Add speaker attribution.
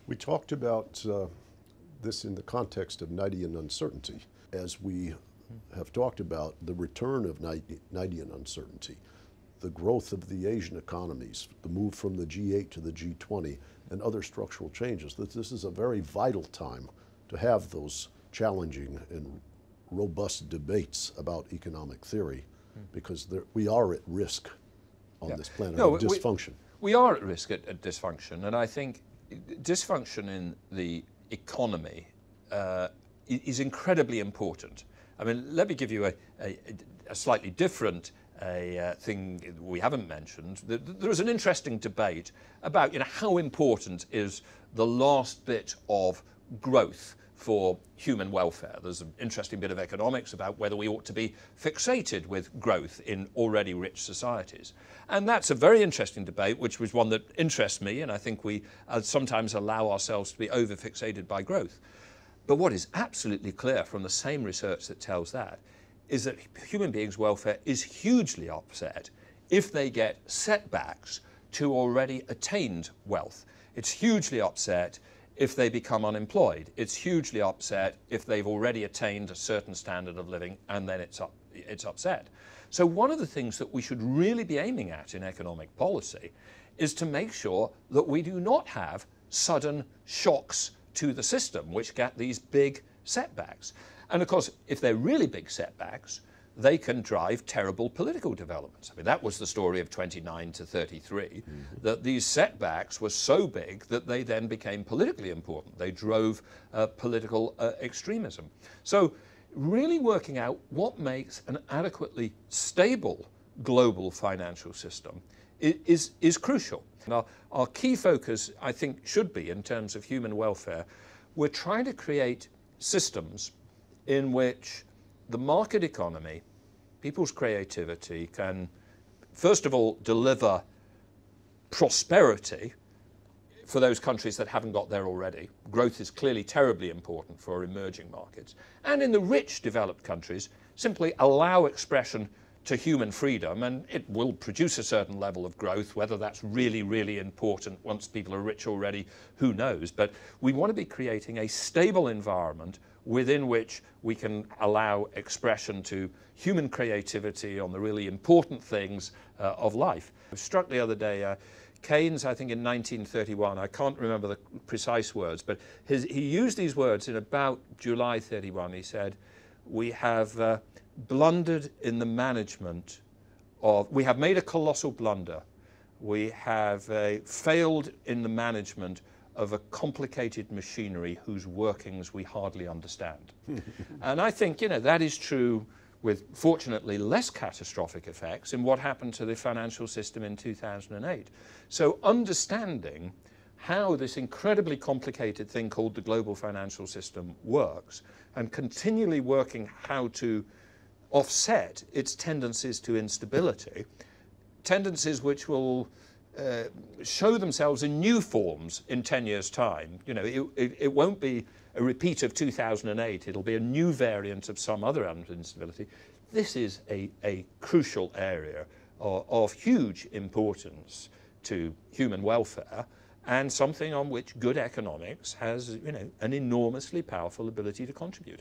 Speaker 1: We talked about this in the context of Knightian uncertainty, as we have talked about the return of Knightian uncertainty, the growth of the Asian economies, the move from the G8 to the G20, and other structural changes. That this is a very vital time to have those challenging and robust debates about economic theory, because we are at risk on this planet of dysfunction.
Speaker 2: We are at risk at dysfunction, and I think dysfunction in the economy is incredibly important. I mean, let me give you a slightly different thing we haven't mentioned. There is an interesting debate about how important is the last bit of growth for human welfare. There's an interesting bit of economics about whether we ought to be fixated with growth in already rich societies. And that's a very interesting debate, which was one that interests me, and I think we sometimes allow ourselves to be over-fixated by growth. But what is absolutely clear from the same research that tells that is that human beings' welfare is hugely upset if they get setbacks to already attained wealth. It's hugely upset if they become unemployed. It's hugely upset if they've already attained a certain standard of living, and then it's upset. So one of the things that we should really be aiming at in economic policy is to make sure that we do not have sudden shocks to the system which get these big setbacks. And of course, if they're really big setbacks, they can drive terrible political developments. I mean, that was the story of 29 to 33, that these setbacks were so big that they then became politically important. They drove political extremism. So really working out what makes an adequately stable global financial system is crucial. And our key focus, I think, should be, in terms of human welfare, we're trying to create systems in which the market economy, people's creativity, can, first of all, deliver prosperity for those countries that haven't got there already. Growth is clearly terribly important for emerging markets. And in the rich developed countries, simply allow expression to human freedom, and it will produce a certain level of growth. Whether that's really, really important once people are rich already, who knows? But we want to be creating a stable environment within which we can allow expression to human creativity on the really important things of life. I was struck the other day, Keynes, I think in 1931, I can't remember the precise words, but he used these words in about July 31. He said, we have blundered in the management of, we have made a colossal blunder. We have failed in the management of a complicated machinery whose workings we hardly understand. And I think, that is true with, fortunately, less catastrophic effects in what happened to the financial system in 2008. So understanding how this incredibly complicated thing called the global financial system works, and continually working how to offset its tendencies to instability, tendencies which will show themselves in new forms in 10 years' time. It won't be a repeat of 2008. It'll be a new variant of some other instability. This is a crucial area of huge importance to human welfare, and something on which good economics has, an enormously powerful ability to contribute.